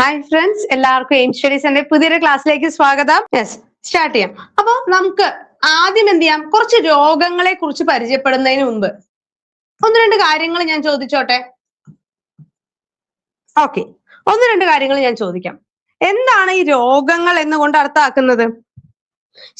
Hi friends, എല്ലാവർക്കും aim സ്റ്റഡീസിന്റെ പുതിയൊരു ക്ലാസ്സിലേക്ക് സ്വാഗതം. യെസ്, സ്റ്റാർട്ട് ചെയ്യാം. അപ്പൊ നമുക്ക് ആദ്യം എന്ത് ചെയ്യാം, കുറച്ച് രോഗങ്ങളെ കുറിച്ച് പരിചയപ്പെടുന്നതിന് മുമ്പ് ഒന്ന് രണ്ട് കാര്യങ്ങൾ ഞാൻ ചോദിച്ചോട്ടെ. ഓക്കെ, ഒന്ന് രണ്ട് കാര്യങ്ങൾ ഞാൻ ചോദിക്കാം. എന്താണ് ഈ രോഗങ്ങൾ എന്നുകൊണ്ട് അർത്ഥമാക്കുന്നത്?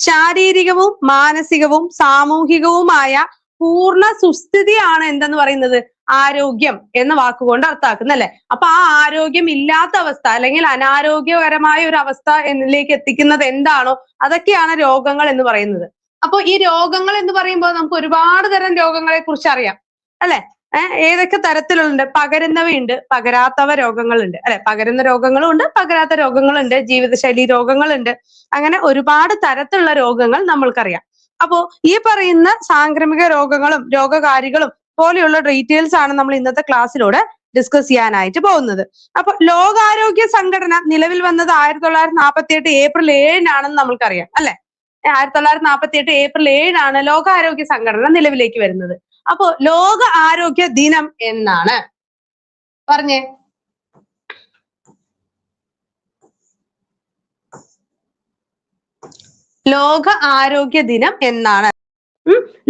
ശാരീരികവും മാനസികവും സാമൂഹികവുമായ പൂർണ്ണ സുസ്ഥിതിയാണ് എന്തെന്ന് പറയുന്നത്? ആരോഗ്യം എന്ന വാക്കുകൊണ്ട് അർത്ഥമാക്കുന്നത് അല്ലെ. അപ്പൊ ആ ആരോഗ്യം ഇല്ലാത്ത അവസ്ഥ അല്ലെങ്കിൽ അനാരോഗ്യകരമായ ഒരു അവസ്ഥ എന്നിലേക്ക് എത്തിക്കുന്നത് എന്താണോ അതൊക്കെയാണ് രോഗങ്ങൾ എന്ന് പറയുന്നത്. അപ്പൊ ഈ രോഗങ്ങൾ എന്ന് പറയുമ്പോൾ നമുക്ക് ഒരുപാട് തരം രോഗങ്ങളെ കുറിച്ച് അറിയാം അല്ലെ. ഏതൊക്കെ തരത്തിലുണ്ട്? പകരുന്നവയുണ്ട്, പകരാത്തവ രോഗങ്ങളുണ്ട് അല്ലെ. പകരുന്ന രോഗങ്ങളും ഉണ്ട്, പകരാത്ത രോഗങ്ങളുണ്ട്, ജീവിതശൈലി രോഗങ്ങളുണ്ട്. അങ്ങനെ ഒരുപാട് തരത്തിലുള്ള രോഗങ്ങൾ നമ്മൾക്കറിയാം. അപ്പോ ഈ പറയുന്ന സാംക്രമിക രോഗങ്ങളും രോഗകാരികളും പോലെയുള്ള ഡീറ്റെയിൽസ് ആണ് നമ്മൾ ഇന്നത്തെ ക്ലാസ്സിലൂടെ ഡിസ്കസ് ചെയ്യാനായിട്ട് പോകുന്നത്. അപ്പൊ ലോകാരോഗ്യ സംഘടന നിലവിൽ വന്നത് 1948 ഏപ്രിൽ 7-നാണെന്ന് നമ്മൾക്കറിയാം അല്ലെ. 1948 ഏപ്രിൽ 7-നാണ് ലോകാരോഗ്യ സംഘടന നിലവിലേക്ക് വരുന്നത്. അപ്പോ ലോക ആരോഗ്യ ദിനം എന്നാണ് പറഞ്ഞേ. ലോക ആരോഗ്യ ദിനം എന്നാണ്.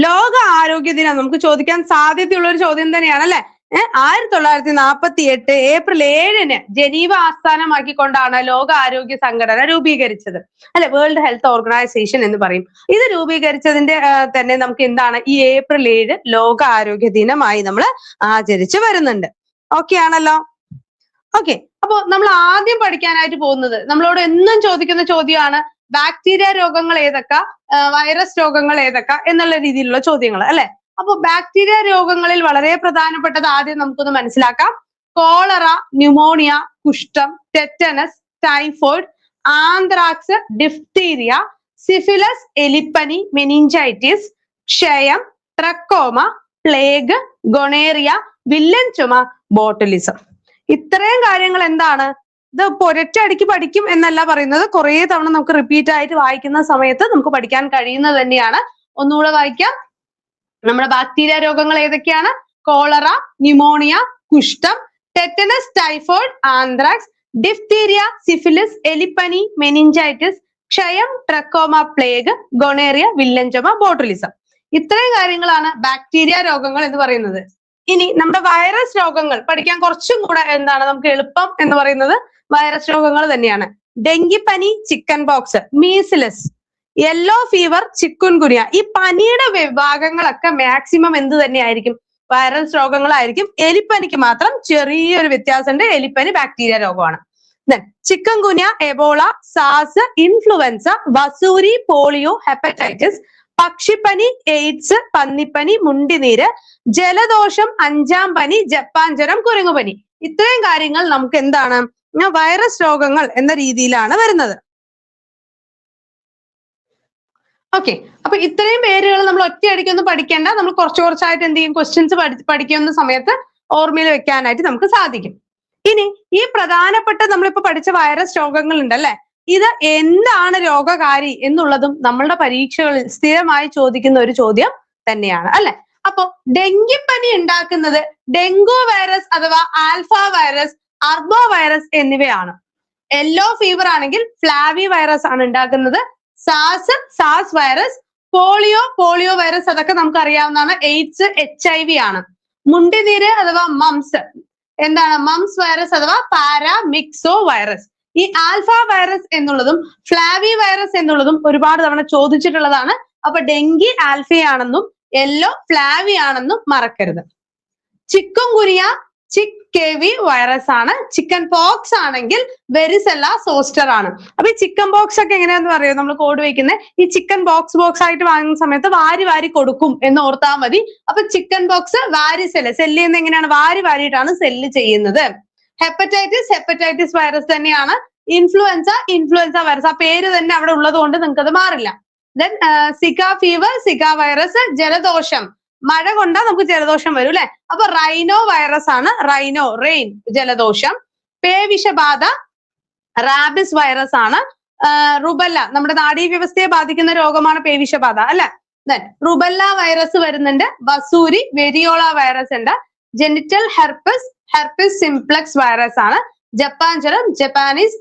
ലോക ആരോഗ്യ ദിനം നമുക്ക് ചോദിക്കാൻ സാധ്യതയുള്ള ഒരു ചോദ്യം തന്നെയാണ് അല്ലെ. 1948 ഏപ്രിൽ 7-ന് ജനീവ ആസ്ഥാനമാക്കിക്കൊണ്ടാണ് ലോക ആരോഗ്യ സംഘടന രൂപീകരിച്ചത് അല്ലെ. വേൾഡ് ഹെൽത്ത് ഓർഗനൈസേഷൻ എന്ന് പറയും. ഇത് രൂപീകരിച്ചതിന്റെ തന്നെ നമുക്ക് എന്താണ് ഈ ഏപ്രിൽ 7 ലോക ആരോഗ്യ ദിനമായി നമ്മൾ ആചരിച്ചു വരുന്നുണ്ട്. ഓക്കെ ആണല്ലോ. ഓക്കെ, അപ്പൊ നമ്മൾ ആദ്യം പഠിക്കാനായിട്ട് പോകുന്നത് നമ്മളോട് എന്നും ചോദിക്കുന്ന ചോദ്യമാണ്, ബാക്ടീരിയ രോഗങ്ങൾ ഏതൊക്കെ, വൈറസ് രോഗങ്ങൾ ഏതൊക്കെ എന്നുള്ള രീതിയിലുള്ള ചോദ്യങ്ങൾ അല്ലെ. അപ്പൊ ബാക്ടീരിയ രോഗങ്ങളിൽ വളരെ പ്രധാനപ്പെട്ടത് ആദ്യം നമുക്കൊന്ന് മനസ്സിലാക്കാം. കോളറ, ന്യൂമോണിയ, കുഷ്ഠം, tetanus, typhoid, anthrax, diphtheria, syphilis, എലിപ്പനി, മെനിഞ്ചൈറ്റിസ്, ക്ഷയം, ട്രക്കോമ, പ്ലേഗ്, ഗൊണേറിയ, വില്ലൻ ചുമ, ബോട്ടുലിസം. ഇത്രയും കാര്യങ്ങൾ എന്താണ്? ഇത് ഒരൊറ്റയടിക്ക് പഠിക്കും എന്നല്ല പറയുന്നത്. കുറെ തവണ നമുക്ക് റിപ്പീറ്റ് ആയിട്ട് വായിക്കുന്ന സമയത്ത് നമുക്ക് പഠിക്കാൻ കഴിയുന്നത് തന്നെയാണ്. ഒന്നുകൂടെ വായിക്കാം. നമ്മുടെ ബാക്ടീരിയ രോഗങ്ങൾ ഏതൊക്കെയാണ്? കോളറ, ന്യൂമോണിയ, കുഷ്ഠം, tetanus, typhoid, anthrax, diphtheria, syphilis, എലിപ്പനി, മെനിഞ്ചൈറ്റിസ്, ക്ഷയം, ട്രക്കോമ, പ്ലേഗ്, ഗൊണേറിയ, വില്ലൻ ചുമ, ബോട്ടുലിസം. ഇത്രയും കാര്യങ്ങളാണ് ബാക്ടീരിയ രോഗങ്ങൾ എന്ന് പറയുന്നത്. ഇനി നമ്മുടെ വൈറസ് രോഗങ്ങൾ പഠിക്കാൻ കുറച്ചും കൂടെ എന്താണ് നമുക്ക് എളുപ്പം എന്ന് പറയുന്നത് വൈറസ് രോഗങ്ങൾ തന്നെയാണ്. ഡെങ്കിപ്പനി, chicken pox, measles, yellow fever, chikungunya. ഈ പനിയുടെ വിഭാഗങ്ങളൊക്കെ മാക്സിമം എന്ത് തന്നെയായിരിക്കും? വൈറസ് രോഗങ്ങളായിരിക്കും. എലിപ്പനിക്ക് മാത്രം ചെറിയൊരു വ്യത്യാസമുണ്ട്. എലിപ്പനി ബാക്ടീരിയ രോഗമാണ്. ചിക്കൻ ഗുനിയ, എബോള, സാസ്, ഇൻഫ്ലുവൻസ, വസൂരി, പോളിയോ, ഹെപ്പറ്റൈറ്റിസ്, പക്ഷിപ്പനി, എയ്ഡ്സ്, പന്നിപ്പനി, മുണ്ടിനീര്, ജലദോഷം, 5-ാം പനി, ജപ്പാൻ ജ്വരം, കുരങ്ങുപനി. ഇത്രയും കാര്യങ്ങൾ നമുക്ക് എന്താണ് വൈറസ് രോഗങ്ങൾ എന്ന രീതിയിലാണ് വരുന്നത്. ഓക്കെ, അപ്പൊ ഇത്രയും പേരുകൾ നമ്മൾ ഒറ്റയടിക്കൊന്നും പഠിക്കേണ്ട. നമ്മൾ കുറച്ചായിട്ട് എന്ത് ചെയ്യും, ക്വസ്റ്റ്യൻസ് പഠിക്കുന്ന സമയത്ത് ഓർമ്മയിൽ വെക്കാനായിട്ട് നമുക്ക് സാധിക്കും. ഇനി ഈ പ്രധാനപ്പെട്ട നമ്മളിപ്പോ പഠിച്ച വൈറസ് രോഗങ്ങൾ ഉണ്ടല്ലേ, ഇത് എന്താണ് രോഗകാരി എന്നുള്ളതും നമ്മളുടെ പരീക്ഷകളിൽ സ്ഥിരമായി ചോദിക്കുന്ന ഒരു ചോദ്യം തന്നെയാണ് അല്ലെ. അപ്പൊ ഡെങ്കിപ്പനി ഉണ്ടാക്കുന്നത് ഡെങ്കു വൈറസ് അഥവാ ആൽഫ വൈറസ്, അർബോ വൈറസ് എന്നിവയാണ്. യെല്ലോ ഫീവർ ആണെങ്കിൽ ഫ്ലാവി വൈറസ് ആണ് ഉണ്ടാക്കുന്നത്. സാസ് വൈറസ്, പോളിയോ വൈറസ് അതൊക്കെ നമുക്ക് അറിയാവുന്നതാണ്. എയ്ഡ്സ്, HIV ആണ്. മുണ്ടിനീര് അഥവാ മംസ് എന്താണ്? മംസ് വൈറസ് അഥവാ പാരാമിക്സോ വൈറസ്. ഈ ആൽഫ വൈറസ് എന്നുള്ളതും ഫ്ലാവി വൈറസ് എന്നുള്ളതും ഒരുപാട് തവണ ചോദിച്ചിട്ടുള്ളതാണ്. അപ്പൊ ഡെങ്കി ആൽഫയാണെന്നും യെല്ലോ ഫ്ലാവി ആണെന്നും മറക്കരുത്. ചിക്കൻ ഗുനിയ ചിക്കൻവി വൈറസ് ആണ്. ചിക്കൻ പോക്സ് ആണെങ്കിൽ വെരിസെല്ല സോസ്റ്റർ ആണ്. അപ്പൊ ഈ ചിക്കൻ പോക്സ് ഒക്കെ എങ്ങനെയാന്ന് പറയുക, നമ്മൾ കോഡ് വയ്ക്കുന്നത് ഈ ചിക്കൻ ബോക്സ് ആയിട്ട് വാങ്ങുന്ന സമയത്ത് വാരി കൊടുക്കും എന്ന് ഓർത്താൽ മതി. അപ്പൊ ചിക്കൻ പോക്സ് വാരിസെല്ല്, സെല്ല് ചെയ്യുന്ന എങ്ങനെയാണ്? വാരിയിട്ടാണ് സെല്ല് ചെയ്യുന്നത്. ഹെപ്പറ്റൈറ്റിസ് വൈറസ് തന്നെയാണ്. Influenza virus. ആ പേര് തന്നെ അവിടെ ഉള്ളത് കൊണ്ട് നിങ്ങൾക്ക് അത് മാറില്ല. Then Zika fever, Zika virus. ജലദോഷം, മഴ കൊണ്ടാൽ നമുക്ക് ജലദോഷം വരും അല്ലെ. അപ്പൊ റൈനോ വൈറസ് ആണ്. റെയിൻ ജലദോഷം. പേവിഷബാധ റാബിസ് വൈറസ് ആണ്. റുബല്ല നമ്മുടെ നാഡീവ്യവസ്ഥയെ ബാധിക്കുന്ന രോഗമാണ് പേവിഷബാധ അല്ലെ. ദെൻ റുബല്ല വൈറസ് വരുന്നുണ്ട്. വസൂരി, വെരിയോള വൈറസ് ഉണ്ട്. ജെനിറ്റൽ ഹെർപ്പിസ് സിംപ്ലക്സ് വൈറസ് ആണ്. ജപ്പാൻ ജ്വരം ജപ്പാനീസ്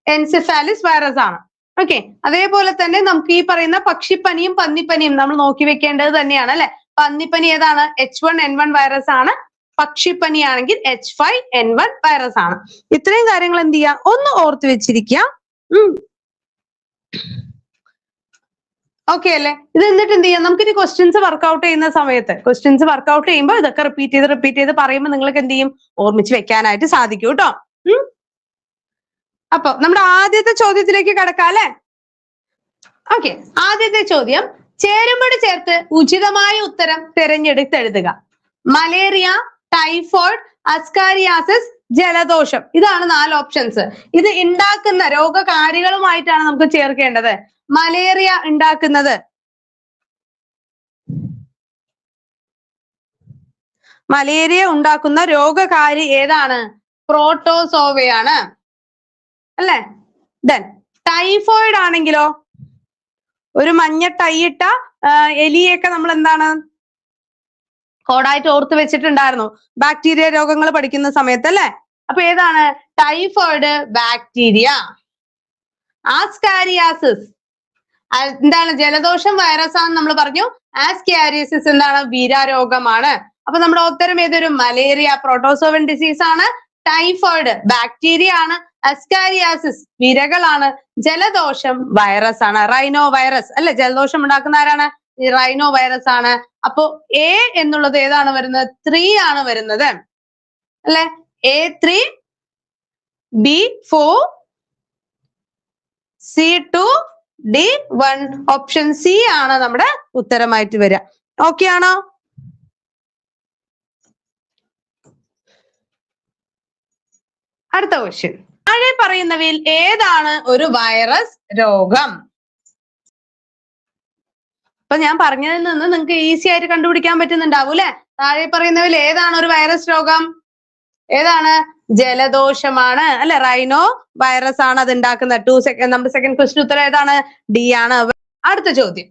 എൻസെഫാലിസ് വൈറസ് ആണ്. ഓക്കെ, അതേപോലെ തന്നെ നമുക്ക് ഈ പറയുന്ന പക്ഷിപ്പനിയും പന്നിപ്പനിയും നമ്മൾ നോക്കി വെക്കേണ്ടത് തന്നെയാണ് അല്ലെ. പന്നിപ്പനി ഏതാണ്? H1N1 വൈറസ് ആണ്. പക്ഷിപ്പനി ആണെങ്കിൽ H5N1 വൈറസ് ആണ്. ഇത്രയും കാര്യങ്ങൾ എന്ത് ചെയ്യാ, ഒന്ന് ഓർത്ത് വെച്ചിരിക്കുക. ഓക്കെ അല്ലേ? ഇത് എന്നിട്ട് എന്ത് ചെയ്യാം, നമുക്കിനി ക്വസ്റ്റ്യൻസ് വർക്ക്ഔട്ട് ചെയ്യുന്ന സമയത്ത് ക്വസ്റ്റ്യൻസ് വർക്ക്ഔട്ട് ചെയ്യുമ്പോൾ ഇതൊക്കെ റിപ്പീറ്റ് ചെയ്ത് പറയുമ്പോൾ നിങ്ങൾക്ക് എന്ത് ചെയ്യും, ഓർമ്മിച്ച് വെക്കാനായിട്ട് സാധിക്കും കേട്ടോ. അപ്പൊ നമ്മുടെ ആദ്യത്തെ ചോദ്യത്തിലേക്ക് കടക്കാം അല്ലെ. ഓക്കെ, ആദ്യത്തെ ചോദ്യം, ചേരുംപടി ചേർത്ത് ഉചിതമായ ഉത്തരം തിരഞ്ഞെടുത്തെഴുതുക. മലേറിയ, ടൈഫോയിഡ്, അസ്കാരിയാസിസ്, ജലദോഷം. ഇതാണ് 4 ഓപ്ഷൻസ്. ഇത് ഉണ്ടാക്കുന്ന രോഗകാരികളുമായിട്ടാണ് നമുക്ക് ചേർക്കേണ്ടത്. മലേറിയ ഉണ്ടാക്കുന്നത് രോഗകാരി ഏതാണ്? പ്രോട്ടോസോവയാണ് അല്ലെ. ദെൻ ടൈഫോയിഡ് ആണെങ്കിലോ, ഒരു മഞ്ഞ ടൈയിട്ട എലിയൊക്കെ നമ്മൾ എന്താണ് കോഡായിട്ട് ഓർത്ത് വെച്ചിട്ടുണ്ടായിരുന്നു ബാക്ടീരിയ രോഗങ്ങൾ പഠിക്കുന്ന സമയത്ത് അല്ലെ. അപ്പൊ ഏതാണ്? Typhoid bacteria. ആസ്കാരിയാസിസ് എന്താണ്? ജലദോഷം വൈറസ് ആണെന്ന് നമ്മൾ പറഞ്ഞു. ആസ്കാരിയാസിസ് എന്താണ്? വിരരോഗമാണ്. അപ്പൊ നമ്മുടെ ഉത്തരം ഏതൊരു? മലേറിയ പ്രോട്ടോസോവൻ ഡിസീസ് ആണ്. ടൈഫോയിഡ് ബാക്ടീരിയ ആണ്. അസ്കാരിയാസിസ് വിരകളാണ്. ജലദോഷം വൈറസ് ആണ്. റൈനോ വൈറസ് അല്ലെ. ജലദോഷം ഉണ്ടാക്കുന്ന ആരാണ്? റൈനോ വൈറസ് ആണ്. അപ്പോ എ എന്നുള്ളത് ഏതാണ് വരുന്നത്? 3 ആണ് വരുന്നത് അല്ലെ. A3, B4, C2, D1. Option C ആണ് നമ്മുടെ ഉത്തരമായിട്ട് വരിക. ഓക്കെ ആണോ? അടുത്ത ക്വസ്റ്റ്യൻ, താഴെ പറയുന്നവയിൽ ഏതാണ് ഒരു വൈറസ് രോഗം? അപ്പൊ ഞാൻ പറഞ്ഞതിൽ നിന്ന് നിങ്ങൾക്ക് ഈസി ആയിട്ട് കണ്ടുപിടിക്കാൻ പറ്റുന്നുണ്ടാവും അല്ലെ. താഴെ പറയുന്നവയിൽ ഏതാണ് ഒരു വൈറസ് രോഗം? ഏതാണ്? ജലദോഷമാണ് അല്ലെ. റൈനോ വൈറസ് ആണ് അത് ഉണ്ടാക്കുന്നത്. നമ്മുടെ സെക്കൻഡ് ക്വസ്റ്റ്യൻ ഉത്തരം ഏതാണ്? ഡി ആണ്. അടുത്ത ചോദ്യം,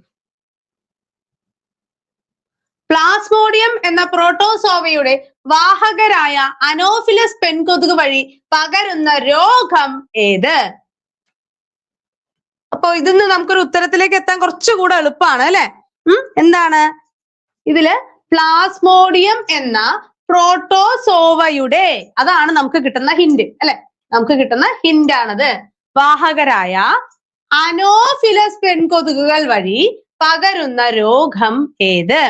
പ്ലാസ്മോഡിയം എന്ന പ്രോട്ടോസോവയുടെ വാഹകരായ അനോഫിലസ് പെൺകൊതുക് വഴി പകരുന്ന രോഗം ഏത്? അപ്പൊ ഇതിന്ന് നമുക്കൊരു ഉത്തരത്തിലേക്ക് എത്താൻ കുറച്ചുകൂടെ എളുപ്പമാണ് അല്ലെ. എന്താണ് ഇതില്? പ്ലാസ്മോഡിയം എന്ന പ്രോട്ടോസോവയുടെ, അതാണ് നമുക്ക് കിട്ടുന്ന ഹിന്റ് അല്ലെ. നമുക്ക് കിട്ടുന്ന ഹിന്റ് ആണത്. വാഹകരായ അനോഫിലസ് പെൺകൊതുകുകൾ വഴി പകരുന്ന രോഗം ഏത്?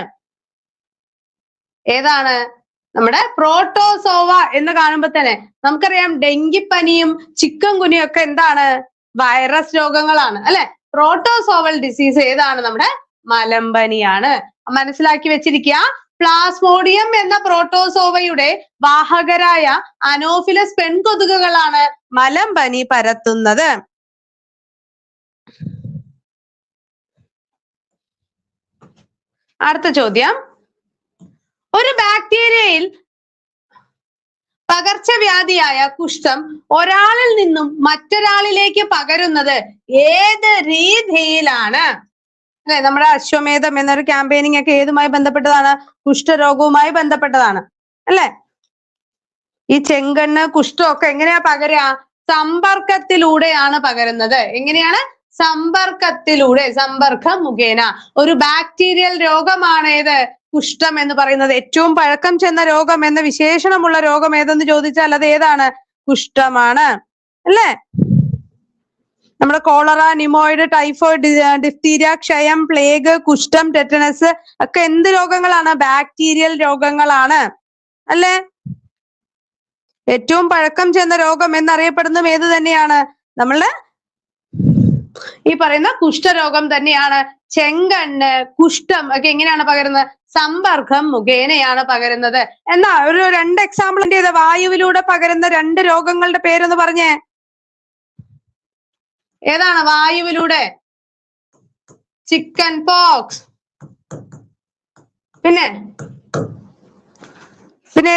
ഏതാണ്? നമ്മുടെ പ്രോട്ടോസോവ എന്ന് കാണുമ്പോ തന്നെ നമുക്കറിയാം ഡെങ്കിപ്പനിയും ചിക്കൻ ഗുനിയും ഒക്കെ എന്താണ്? വൈറസ് രോഗങ്ങളാണ് അല്ലെ. പ്രോട്ടോസോവൽ ഡിസീസ് ഏതാണ്? നമ്മുടെ മലമ്പനിയാണ്. മനസ്സിലാക്കി വെച്ചിരിക്കുക. പ്ലാസ്മോഡിയം എന്ന പ്രോട്ടോസോവയുടെ വാഹകരായ അനോഫിലസ് പെൺകൊതുകുകളാണ് മലമ്പനി പരത്തുന്നത്. അടുത്ത ചോദ്യം, ഒരു ബാക്ടീരിയയിൽ പകർച്ചവ്യാധിയായ കുഷ്ഠം ഒരാളിൽ നിന്നും മറ്റൊരാളിലേക്ക് പകരുന്നത് ഏത് രീതിയിലാണ്? അല്ലെ, നമ്മുടെ അശ്വമേധം എന്നൊരു ക്യാമ്പയിനിങ് ഒക്കെ ഏതുമായി ബന്ധപ്പെട്ടതാണ്? കുഷ്ഠരോഗവുമായി ബന്ധപ്പെട്ടതാണ് അല്ലെ. ഈ ചെങ്കണ്ണ് കുഷ്ഠം ഒക്കെ എങ്ങനെയാ പകരുക? സമ്പർക്കത്തിലൂടെയാണ് പകരുന്നത്. എങ്ങനെയാണ്? സമ്പർക്കത്തിലൂടെ, സമ്പർക്കം മുഖേന. ഒരു ബാക്ടീരിയൽ രോഗമാണ് ഏത്? കുഷ്ഠം എന്ന് പറയുന്നത്. ഏറ്റവും പഴക്കം ചെന്ന രോഗം എന്ന വിശേഷണമുള്ള രോഗം ഏതെന്ന് ചോദിച്ചാൽ അത് ഏതാണ്? കുഷ്ഠമാണ് അല്ലേ. നമ്മുടെ കോളറ, നിമോയിഡ്, ടൈഫോയിഡ്, ഡിഫ്തീരിയ, ക്ഷയം, പ്ലേഗ്, കുഷ്ഠം, ടെറ്റനസ് ഒക്കെ എന്ത് രോഗങ്ങളാണ്? ബാക്ടീരിയൽ രോഗങ്ങളാണ് അല്ലേ. ഏറ്റവും പഴക്കം ചെന്ന രോഗം എന്നറിയപ്പെടുന്നതും ഏത് തന്നെയാണ്? നമ്മള് ഈ പറയുന്ന കുഷ്ഠരോഗം തന്നെയാണ്. ചെങ്കണ്ണ്, കുഷ്ഠം ഒക്കെ എങ്ങനെയാണ് പകരുന്നത്? സമ്പർക്കം മുഖേനയാണ് പകരുന്നത്. എന്നാ ഒരു 2 എക്സാമ്പിൾ ചെയ്ത വായുവിലൂടെ പകരുന്ന 2 രോഗങ്ങളുടെ പേരൊന്ന് പറഞ്ഞേ. ഏതാണ് വായുവിലൂടെ? Chicken pox. പിന്നെ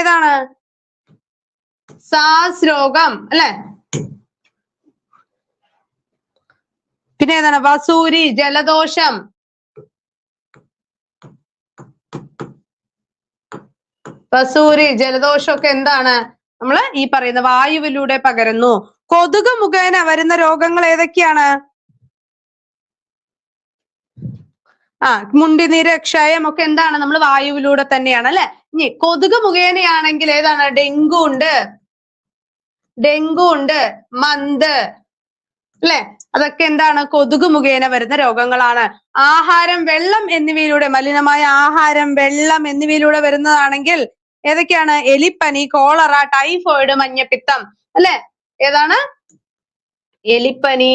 ഏതാണ്? സാസ് രോഗം അല്ലെ. പിന്നെ ഏതാണ്? വസൂരി, ജലദോഷം. വസൂരി, ജലദോഷം ഒക്കെ എന്താണ്? നമ്മൾ ഈ പറയുന്ന വായുവിലൂടെ പകരുന്നു. കൊതുക് മുഖേന വരുന്ന രോഗങ്ങൾ ഏതൊക്കെയാണ്? മുണ്ടിനീര്, ക്ഷയം ഒക്കെ എന്താണ്? നമ്മൾ വായുവിലൂടെ തന്നെയാണ് അല്ലെ. ഇനി കൊതുക് മുഖേനയാണെങ്കിൽ ഏതാണ്? ഡെങ്കു ഉണ്ട്, മന്ത് അല്ലെ, അതൊക്കെ എന്താണ്? കൊതുക് മുഖേന വരുന്ന രോഗങ്ങളാണ്. ആഹാരം, വെള്ളം എന്നിവയിലൂടെ, മലിനമായ ആഹാരം, വെള്ളം എന്നിവയിലൂടെ വരുന്നതാണെങ്കിൽ ഏതൊക്കെയാണ്? എലിപ്പനി, കോളറ, ടൈഫോയിഡ്, മഞ്ഞപ്പിത്തം അല്ലെ. ഏതാണ്? എലിപ്പനി,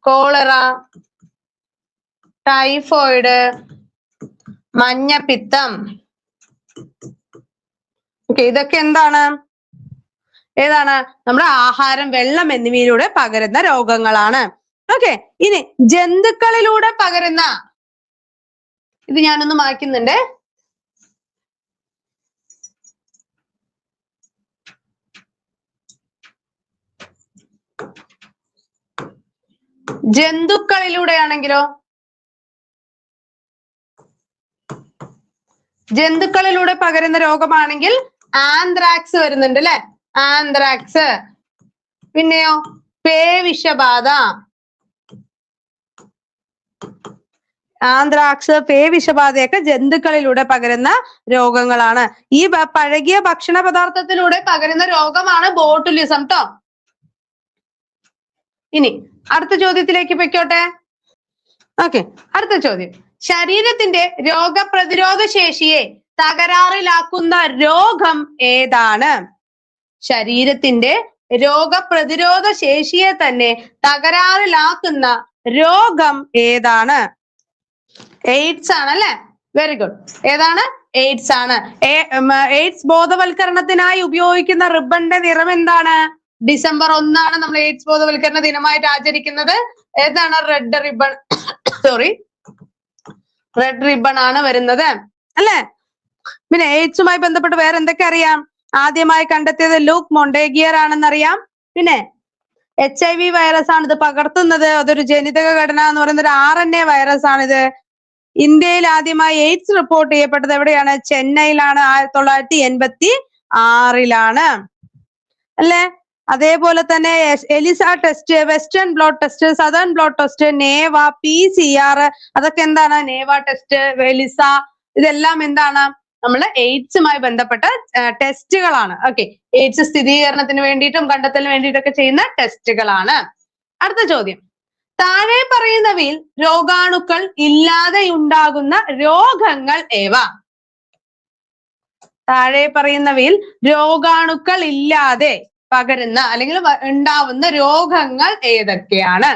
കോളറ, ടൈഫോയിഡ്, മഞ്ഞപ്പിത്തം. ഇതൊക്കെ എന്താണ്? ഏതാണ്? നമ്മുടെ ആഹാരം, വെള്ളം എന്നിവയിലൂടെ പകരുന്ന രോഗങ്ങളാണ്. ഓക്കെ. ഇനി ജന്തുക്കളിലൂടെ പകരുന്ന, ഇത് ഞാനൊന്ന് മായ്ക്കുന്നുണ്ട്. ജന്തുക്കളിലൂടെയാണെങ്കിലോ? ജന്തുക്കളിലൂടെ പകരുന്ന രോഗമാണെങ്കിൽ ആന്ത്രാക്സ് വരുന്നുണ്ട് അല്ലെ. ആന്ത്രാക്സ്. പിന്നെയോ പേവിഷബാധ. ആന്ത്രാക്സ്, പേവിഷബാധയൊക്കെ ജന്തുക്കളിലൂടെ പകരുന്ന രോഗങ്ങളാണ്. ഈ പഴകിയ ഭക്ഷണ പദാർത്ഥത്തിലൂടെ പകരുന്ന രോഗമാണ് ബോട്ടുലിസം ട്ടോ. ഇനി അടുത്ത ചോദ്യത്തിലേക്ക് പൊയ്ക്കോട്ടെ. ഓക്കെ. അടുത്ത ചോദ്യം, ശരീരത്തിന്റെ രോഗപ്രതിരോധ ശേഷിയെ തകരാറിലാക്കുന്ന രോഗം ഏതാണ്? ശരീരത്തിന്റെ രോഗപ്രതിരോധ ശേഷിയെ തന്നെ തകരാറിലാക്കുന്ന രോഗം ഏതാണ്? എയ്ഡ്സ് ആണ് അല്ലെ. Very good. ഏതാണ്? എയ്ഡ്സ് ആണ്. എയ്ഡ്സ് ബോധവൽക്കരണത്തിനായി ഉപയോഗിക്കുന്ന റിബണിന്റെ നിറം എന്താണ്? ഡിസംബർ 1 നമ്മൾ എയ്ഡ്സ് ബോധവൽക്കരണ ദിനമായിട്ട് ആചരിക്കുന്നത്. ഏതാണ്? Red ribbon. Sorry, red ribbon ആണ് വരുന്നത് അല്ലെ. പിന്നെ എയ്ഡ്സുമായി ബന്ധപ്പെട്ട് വേറെ എന്തൊക്കെ അറിയാം? ആദ്യമായി കണ്ടെത്തിയത് ലൂക്ക് മൊണ്ടേഗിയർ ആണെന്നറിയാം. പിന്നെ HIV വൈറസ് ആണ് ഇത് പകർത്തുന്നത്. അതൊരു ജനിതക ഘടന എന്ന് പറയുന്നത് ഒരു RNA വൈറസ് ആണിത്. ഇന്ത്യയിൽ ആദ്യമായി എയ്ഡ്സ് റിപ്പോർട്ട് ചെയ്യപ്പെട്ടത് എവിടെയാണ്? ചെന്നൈയിലാണ്. 1986 അല്ലെ. അതേപോലെ തന്നെ ELISA test, western blot test, southern blot test, നേവ, PCR, അതൊക്കെ എന്താണ്? നേവ ടെസ്റ്റ്, എലിസ, ഇതെല്ലാം എന്താണ്? നമ്മൾ എയ്ഡ്സുമായി ബന്ധപ്പെട്ട ടെസ്റ്റുകളാണ്. ഓക്കെ. എയ്ഡ്സ് സ്ഥിരീകരണത്തിന് വേണ്ടിയിട്ടും കണ്ടെത്തലിന് വേണ്ടിയിട്ടൊക്കെ ചെയ്യുന്ന ടെസ്റ്റുകളാണ്. അടുത്ത ചോദ്യം, താഴെ പറയുന്നവയിൽ രോഗാണുക്കൾ ഇല്ലാതെ ഉണ്ടാകുന്ന രോഗങ്ങൾ ഏവ? താഴെ പറയുന്നവയിൽ രോഗാണുക്കൾ ഇല്ലാതെ പകരുന്ന അല്ലെങ്കിൽ ഉണ്ടാവുന്ന രോഗങ്ങൾ ഏതൊക്കെയാണ്?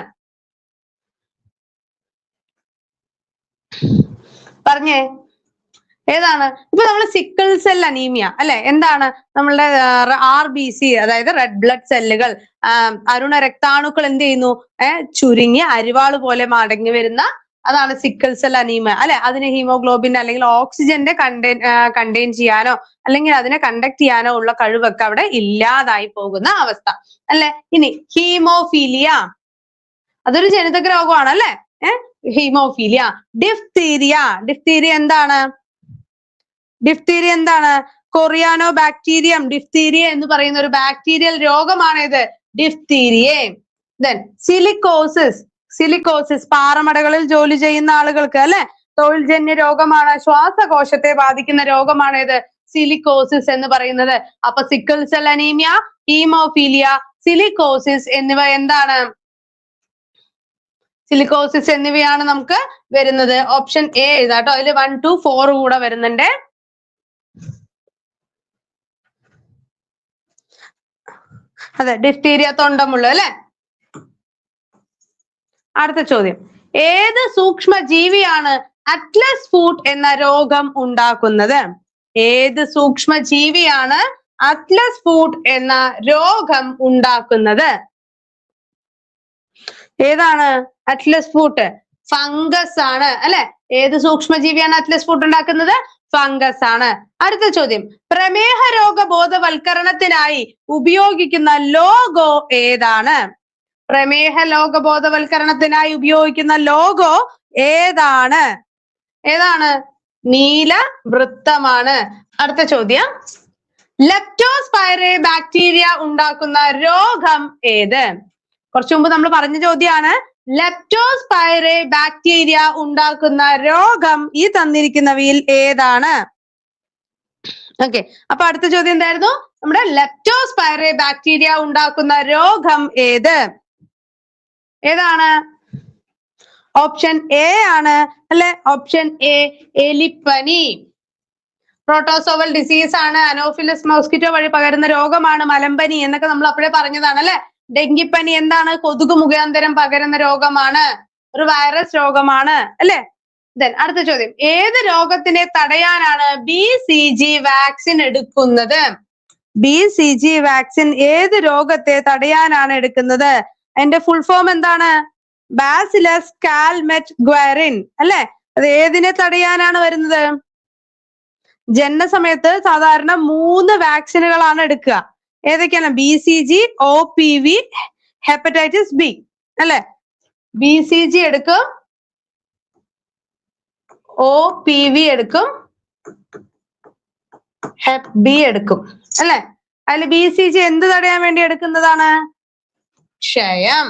പറഞ്ഞേ, ഏതാണ്? ഇപ്പൊ നമ്മൾ സിക്കിൾ സെൽ അനീമിയ അല്ലെ, എന്താണ്? നമ്മളുടെ RBC, അതായത് റെഡ് ബ്ലഡ് സെല്ലുകൾ, അരുണ രക്താണുക്കൾ എന്ത് ചെയ്യുന്നു? ചുരുങ്ങി അരിവാള് പോലെ മടങ്ങി വരുന്ന, അതാണ് സിക്കിൾ സെൽ അനീമിയ അല്ലെ. അതിന് ഹീമോഗ്ലോബിൻ അല്ലെങ്കിൽ ഓക്സിജന്റെ കണ്ടെയ്ൻ ചെയ്യാനോ അല്ലെങ്കിൽ അതിനെ കണ്ടക്ട് ചെയ്യാനോ ഉള്ള കഴിവൊക്കെ അവിടെ ഇല്ലാതായി പോകുന്ന അവസ്ഥ അല്ലെ. ഇനി ഹീമോഫീലിയ, അതൊരു ജനിതക രോഗമാണ് അല്ലെ. ഹീമോഫീലിയ. ഡിഫ്തീരിയ എന്താണ്? ഡിഫ്തീരിയ എന്താണ്? കൊറിയാനോ ബാക്ടീരിയം ഡിഫ്തീരിയ എന്ന് പറയുന്ന ഒരു ബാക്ടീരിയൽ രോഗമാണിത്, ഡിഫ്തീരിയെ. ദെൻ സിലിക്കോസിസ് പാറമടകളിൽ ജോലി ചെയ്യുന്ന ആളുകൾക്ക് അല്ലെ, തൊഴിൽജന്യ രോഗമാണ്. ശ്വാസകോശത്തെ ബാധിക്കുന്ന രോഗമാണ് ഇത്, സിലിക്കോസിസ് എന്ന് പറയുന്നത്. അപ്പൊ sickle cell anaemia, haemophilia, silicosis എന്നിവ എന്താണ്? സിലിക്കോസിസ് എന്നിവയാണ് നമുക്ക് വരുന്നത്. Option A എഴുതാട്ടോ. അതിൽ 1 to 4 കൂടെ വരുന്നുണ്ട്. അതെ, ഡിഫ്തീരിയ, തൊണ്ടമുള്ള അല്ലെ. അടുത്ത ചോദ്യം, ഏത് സൂക്ഷ്മ ജീവിയാണ് അറ്റ്ലസ് ഫുട്ട് എന്ന രോഗം ഉണ്ടാക്കുന്നത്? ഏത് സൂക്ഷ്മ ജീവിയാണ് അറ്റ്ലസ് ഫുട്ട് എന്ന രോഗം ഉണ്ടാക്കുന്നത്? ഏതാണ് അറ്റ്ലസ് ഫുട്ട്? ഫംഗസ് ആണ് അല്ലെ. ഏത് സൂക്ഷ്മജീവിയാണ് അറ്റ്ലസ് ഫുട്ട് ഉണ്ടാക്കുന്നത്? ഫംഗസ് ആണ്. അടുത്ത ചോദ്യം, പ്രമേഹ രോഗ ബോധവൽക്കരണത്തിനായി ഉപയോഗിക്കുന്ന ലോഗോ ഏതാണ്? പ്രമേഹ രോഗ ബോധവൽക്കരണത്തിനായി ഉപയോഗിക്കുന്ന ലോഗോ ഏതാണ്? നീല വൃത്തമാണ്. അടുത്ത ചോദ്യം, ലെപ്റ്റോസ്പൈറെ ബാക്ടീരിയ ഉണ്ടാക്കുന്ന രോഗം ഏത്? കുറച്ചു മുമ്പ് നമ്മൾ പറഞ്ഞ ചോദ്യമാണ്. ലെപ്റ്റോസ്പൈറെ ബാക്ടീരിയ ഉണ്ടാക്കുന്ന രോഗം ഈ തന്നിരിക്കുന്നവയിൽ ഏതാണ്? ഓക്കെ, അപ്പൊ അടുത്ത ചോദ്യം എന്തായിരുന്നു? നമ്മുടെ ലെപ്റ്റോസ്പൈറെ ബാക്ടീരിയ ഉണ്ടാക്കുന്ന രോഗം ഏത്? ഏതാണ്? ഓപ്ഷൻ എ ആണ് അല്ലെ? ഓപ്ഷൻ എ, എലിപ്പനി. പ്രോട്ടോസോവൽ ഡിസീസ് ആണ്, അനോഫിലസ് മോസ്കിറ്റോ വഴി പകരുന്ന രോഗമാണ് മലമ്പനി എന്നൊക്കെ നമ്മൾ അപ്പോഴേ പറഞ്ഞതാണ് അല്ലെ? ഡെങ്കിപ്പനി എന്താണ്? കൊതുക് മുഖാന്തരം പകരുന്ന രോഗമാണ്, ഒരു വൈറസ് രോഗമാണ് അല്ലെ? ദെൻ അടുത്ത ചോദ്യം, ഏത് രോഗത്തിനെ തടയാനാണ് BCG വാക്സിൻ എടുക്കുന്നത്? BCG വാക്സിൻ ഏത് രോഗത്തെ തടയാനാണ് എടുക്കുന്നത്? അതിന്റെ ഫുൾ ഫോം എന്താണ്? ബാസിലസ് കാൽമെറ്റ് ഗ്വറിൻ അല്ലെ? അത് ഏതിനെ തടയാനാണ് വരുന്നത്? ജനന സമയത്ത് സാധാരണ 3 വാക്സിനുകളാണ് എടുക്കുക. ഏതൊക്കെയാണ്? BCG, OPV, ഹെപ്പറ്റൈറ്റിസ് ബി അല്ലെ? BCG എടുക്കും, OPV എടുക്കും, ഹെപ് ബി എടുക്കും അല്ലെ? അതിൽ BCG എന്ത് തടയാൻ വേണ്ടി എടുക്കുന്നതാണ്? ക്ഷയം.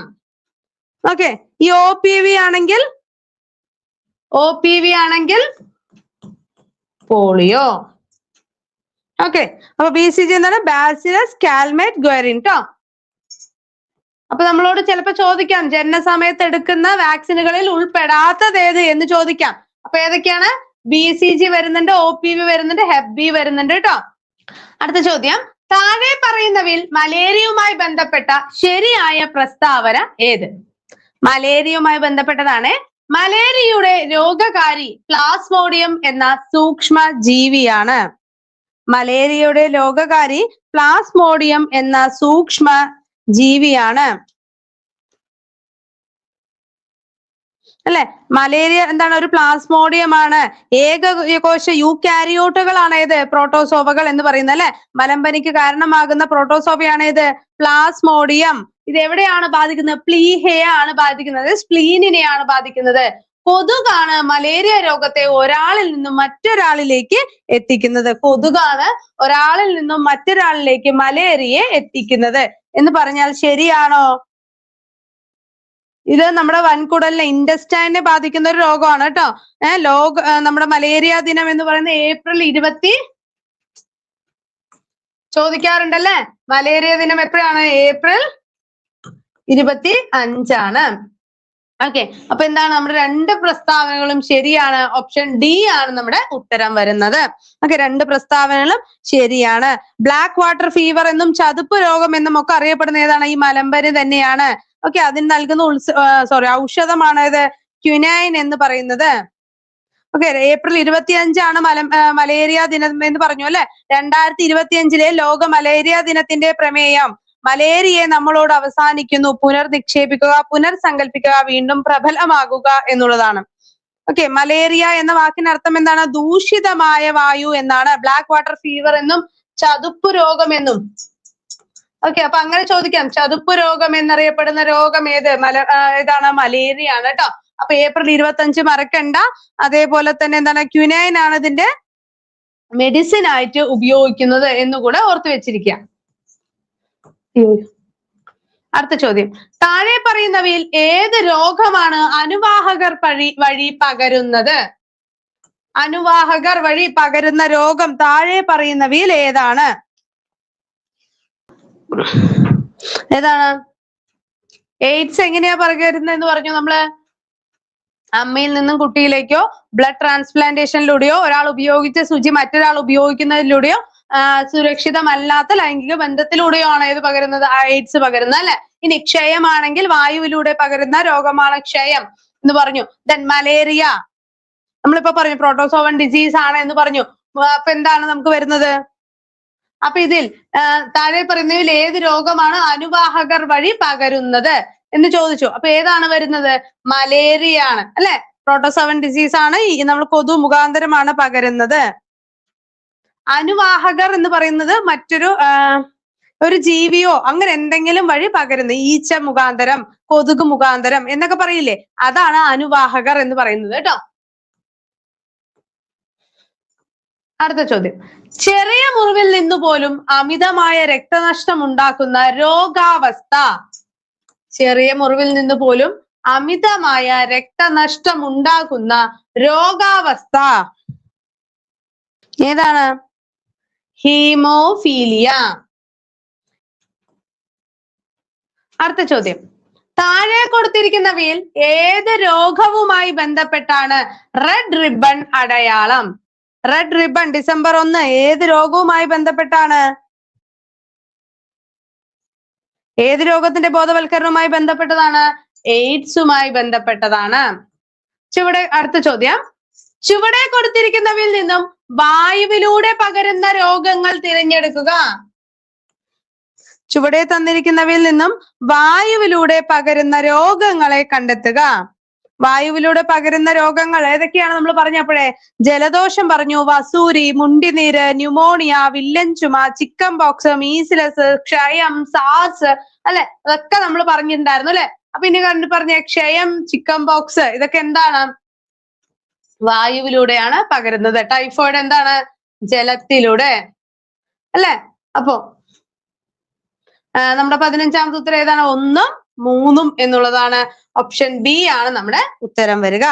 ഓക്കെ, ഈ OPV ആണെങ്കിൽ പോളിയോ. ഓക്കെ, അപ്പൊ BCG എന്താണ്? ബാസിലസ് കാൽമെറ്റ് ഗ്വറിൻ ട്ടോ. അപ്പൊ നമ്മളോട് ചിലപ്പോ ചോദിക്കാം, ജനന സമയത്ത് എടുക്കുന്ന വാക്സിനുകളിൽ ഉൾപ്പെടാത്തത് ഏത് എന്ന് ചോദിക്കാം. അപ്പൊ ഏതൊക്കെയാണ്? BCG വരുന്നുണ്ട്, OPV വരുന്നുണ്ട്, ഹെപ് ബി വരുന്നുണ്ട് കേട്ടോ. അടുത്ത ചോദ്യം, താഴെ പറയുന്നവയിൽ മലേറിയയുമായി ബന്ധപ്പെട്ട ശരിയായ പ്രസ്താവന ഏത്? മലേറിയയുമായി ബന്ധപ്പെട്ടതാണ്. മലേറിയയുടെ രോഗകാരി പ്ലാസ്മോഡിയം എന്ന സൂക്ഷ്മ ജീവിയാണ്. മലേറിയയുടെ രോഗകാരി പ്ലാസ്മോഡിയം എന്ന സൂക്ഷ്മ ജീവിയാണ് അല്ലെ? മലേറിയ എന്താണ്? ഒരു പ്ലാസ്മോഡിയം ആണ്. ഏകകോശ യൂകാരിയോട്ടുകളാണ് ഏത്? പ്രോട്ടോസോവകൾ എന്ന് പറയുന്നത് അല്ലെ? മലമ്പനിക്ക് കാരണമാകുന്ന പ്രോട്ടോസോവയാണ് ഏത്? പ്ലാസ്മോഡിയം. ഇത് എവിടെയാണ് ബാധിക്കുന്നത്? പ്ലീഹയെ ആണ് ബാധിക്കുന്നത്, സ്പ്ലീനിനെയാണ് ബാധിക്കുന്നത്. കൊതുകാണ് മലേറിയ രോഗത്തെ ഒരാളിൽ നിന്നും മറ്റൊരാളിലേക്ക് എത്തിക്കുന്നത്. കൊതുകാണ് ഒരാളിൽ നിന്നും മറ്റൊരാളിലേക്ക് മലേറിയയെ എത്തിക്കുന്നത് എന്ന് പറഞ്ഞാൽ ശരിയാണോ? ഇത് നമ്മുടെ വൻകുടലിനെ, ഇൻഡസ്റ്റൈനെ ബാധിക്കുന്ന ഒരു രോഗമാണ് കേട്ടോ. നമ്മുടെ മലേറിയ ദിനം എന്ന് പറയുന്നത് ഏപ്രിൽ 20 ചോദിക്കാറുണ്ടല്ലേ? മലേറിയ ദിനം എപ്പോഴാണ്? ഏപ്രിൽ 25 ഓക്കെ, അപ്പൊ എന്താണ്? നമ്മുടെ 2 പ്രസ്താവനകളും ശരിയാണ്. ഓപ്ഷൻ ഡി ആണ് നമ്മുടെ ഉത്തരം വരുന്നത്. ഓക്കെ, 2 പ്രസ്താവനകളും ശരിയാണ്. ബ്ലാക്ക് വാട്ടർ ഫീവർ എന്നും ചതുപ്പ് രോഗം എന്നും ഒക്കെ അറിയപ്പെടുന്ന ഏതാണ്? ഈ മലമ്പനി തന്നെയാണ്. ഓക്കെ, അതിന് നൽകുന്ന ഔഷധമാണ് ഇത് ക്വിനൈൻ എന്ന് പറയുന്നത്. ഓക്കെ, ഏപ്രിൽ 25 മലേറിയ ദിനം എന്ന് പറഞ്ഞു അല്ലെ? 2025 ലോക മലേറിയ ദിനത്തിന്റെ പ്രമേയം മലേറിയയെ നമ്മളോട് അവസാനിക്കുന്നു, പുനർനിക്ഷേപിക്കുക, പുനർസങ്കല്പിക്കുക, വീണ്ടും പ്രബലമാകുക എന്നുള്ളതാണ്. ഓക്കെ, മലേറിയ എന്ന വാക്കിന് അർത്ഥം എന്താണ്? ദൂഷിതമായ വായു എന്നാണ്. ബ്ലാക്ക് വാട്ടർ ഫീവർ എന്നും ചതുപ്പ് രോഗം എന്നും. ഓക്കെ, അപ്പൊ അങ്ങനെ ചോദിക്കാം, ചതുപ്പ് രോഗം എന്നറിയപ്പെടുന്ന രോഗം ഏതാണ്? മലേറിയ ആണ് കേട്ടോ. അപ്പൊ ഏപ്രിൽ 25 മറക്കണ്ട. അതേപോലെ തന്നെ എന്താണ്? ക്വിനൈൻ ആണ് ഇതിന്റെ മെഡിസിൻ ആയിട്ട് ഉപയോഗിക്കുന്നത് എന്നുകൂടെ ഓർത്തു വെച്ചിരിക്കുക. അടുത്ത ചോദ്യം, താഴെ പറയുന്നവയിൽ ഏത് രോഗമാണ് അനുവാഹകർ വഴി പകരുന്നത്? അനുവാഹകർ വഴി പകരുന്ന രോഗം താഴെ പറയുന്നവയിൽ ഏതാണ്? എയ്ഡ്സ് എങ്ങനെയാ പകരുന്നതെന്ന് പറഞ്ഞു നമ്മള്? അമ്മയിൽ നിന്നും കുട്ടിയിലേക്കോ, ബ്ലഡ് ട്രാൻസ്പ്ലാന്റേഷനിലൂടെയോ, ഒരാൾ ഉപയോഗിച്ച ശുചി മറ്റൊരാൾ ഉപയോഗിക്കുന്നതിലൂടെയോ, സുരക്ഷിതമല്ലാത്ത ലൈംഗിക ബന്ധത്തിലൂടെയോ ആണ് ഏത് പകരുന്നത്? എയ്ഡ്സ് പകരുന്നത് അല്ലെ? ഇനി ക്ഷയമാണെങ്കിൽ വായുവിലൂടെ പകരുന്ന രോഗമാണ് ക്ഷയം എന്ന് പറഞ്ഞു. ദെൻ മലേറിയ നമ്മളിപ്പോ പറഞ്ഞു പ്രോട്ടോസോവൻ ഡിസീസ് ആണ് എന്ന് പറഞ്ഞു. അപ്പൊ എന്താണ് നമുക്ക് വരുന്നത്? അപ്പൊ ഇതിൽ താഴെ പറയുന്നതിൽ ഏത് രോഗമാണ് അനുവാഹകർ വഴി പകരുന്നത് എന്ന് ചോദിച്ചു. അപ്പൊ ഏതാണ് വരുന്നത്? മലേറിയ ആണ് അല്ലെ? പ്രോട്ടോസോവൻ ഡിസീസ് ആണ്, നമ്മൾ കൊതു മുഖാന്തരമാണ് പകരുന്നത്. അനുവാഹകർ എന്ന് പറയുന്നത് ഒരു ജീവിയോ അങ്ങനെ എന്തെങ്കിലും വഴി പകരുന്നത്, ഈച്ച മുഖാന്തരം, കൊതുക് മുഖാന്തരം എന്നൊക്കെ പറയില്ലേ, അതാണ് അനുവാഹകർ എന്ന് പറയുന്നത് കേട്ടോ. അടുത്ത ചോദ്യം, ചെറിയ മുറിവിൽ നിന്ന് പോലും അമിതമായ രക്തനഷ്ടം ഉണ്ടാക്കുന്ന രോഗാവസ്ഥ. ചെറിയ മുറിവിൽ നിന്ന് പോലും അമിതമായ രക്തനഷ്ടം ഉണ്ടാക്കുന്ന രോഗാവസ്ഥ ഏതാണ്? ഹീമോഫീലിയ. അടുത്ത ചോദ്യം, താഴെ കൊടുത്തിരിക്കുന്നവയിൽ ഏത് രോഗവുമായി ബന്ധപ്പെട്ടാണ് റെഡ് റിബൺ അടയാളം? റെഡ് റിബൺ ഡിസംബർ 1 ഏത് രോഗവുമായി ബന്ധപ്പെട്ടാണ്? ഏത് രോഗത്തിന്റെ ബോധവൽക്കരണവുമായി ബന്ധപ്പെട്ടതാണ്? എയ്ഡ്സുമായി ബന്ധപ്പെട്ടതാണ്. അടുത്ത ചോദ്യം, ചുവടെ കൊടുത്തിരിക്കുന്നവയിൽ നിന്നും വായുവിലൂടെ പകരുന്ന രോഗങ്ങൾ തിരഞ്ഞെടുക്കുക. ചുവടെ തന്നിരിക്കുന്നവയിൽ നിന്നും വായുവിലൂടെ പകരുന്ന രോഗങ്ങളെ കണ്ടെത്തുക. വായുവിലൂടെ പകരുന്ന രോഗങ്ങൾ ഏതൊക്കെയാണ് നമ്മൾ പറഞ്ഞപ്പോഴേ? ജലദോഷം പറഞ്ഞു, വസൂരി, മുണ്ടിനീര്, ന്യൂമോണിയ, വില്ലൻ ചുമ, ചിക്കൻ പോക്സ്, മീസിലസ്, ക്ഷയം, സാർസ്, അല്ലെ? അതൊക്കെ നമ്മൾ പറഞ്ഞിട്ടുണ്ടായിരുന്നു അല്ലെ? അപ്പൊ ഇനി പറഞ്ഞ ക്ഷയം, ചിക്കൻ പോക്സ് ഇതൊക്കെ എന്താണ്? വായുവിലൂടെയാണ് പകരുന്നത്. ടൈഫോയിഡ് എന്താണ്? ജലത്തിലൂടെ, അല്ലെ? അപ്പോ നമ്മുടെ 15ാമത്തെ ഉത്തരം ഏതാണ്? 1, 3 എന്നുള്ളതാണ്. ഓപ്ഷൻ ബി ആണ് നമ്മുടെ ഉത്തരം വരിക.